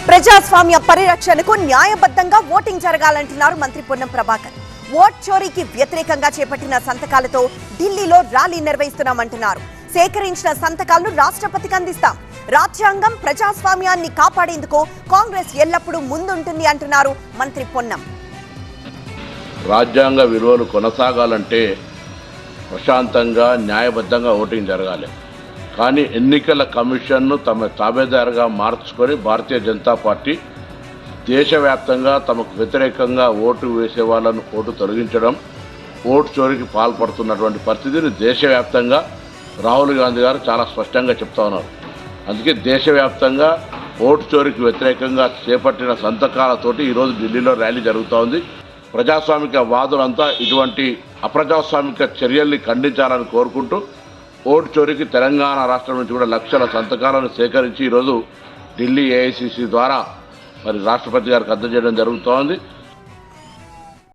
ప్రజాస్వామ్య పరిరక్షణకు న్యాయబద్ధంగా ఓటింగ్ జరగాలంటున్నారు మంత్రి పొన్నం ప్రభాకర్. ఓట్ చోరీకి వ్యతిరేకంగా చేపట్టిన సంతకాలతో ఢిల్లీలో ర్యాలీ నిర్వహిస్తున్నామంటున్నారు. సేకరించిన సంతకాలను రాష్ట్రపతికి అందిస్తాం. రాజ్యాంగం ప్రజాస్వామ్యాన్ని కాపాడేందుకు కాంగ్రెస్ ఎల్లప్పుడూ ముందుంటుంది అంటున్నారు మంత్రి పొన్నం. రాజ్యాంగ విలువలు కొనసాగాలంటే ప్రశాంతంగా న్యాయబద్ధంగా ఓటింగ్ జరగాలి. కానీ ఎన్నికల కమిషన్ను తమ తాబేదారుగా మార్చుకొని భారతీయ జనతా పార్టీ దేశవ్యాప్తంగా తమకు వ్యతిరేకంగా ఓటు వేసే వాళ్ళను ఓటు తొలగించడం, ఓటు చోరీకి పాల్పడుతున్నటువంటి పరిస్థితిని దేశవ్యాప్తంగా రాహుల్ గాంధీ గారు చాలా స్పష్టంగా చెప్తా ఉన్నారు. అందుకే దేశవ్యాప్తంగా ఓటు చోరీకి వ్యతిరేకంగా చేపట్టిన సంతకాలతోటి ఈరోజు ఢిల్లీలో ర్యాలీ జరుగుతూ ఉంది. ప్రజాస్వామిక వాదులంతా ఇటువంటి అప్రజాస్వామిక చర్యల్ని ఖండించాలని కోరుకుంటూ ఓటు చోరీకి తెలంగాణ రాష్ట్రం నుంచి కూడా లక్షల సంతకాలను సేకరించి ఈరోజు ఢిల్లీ ఏఐసిసి ద్వారా మరి రాష్ట్రపతి గారికి అందజేయడం జరుగుతోంది.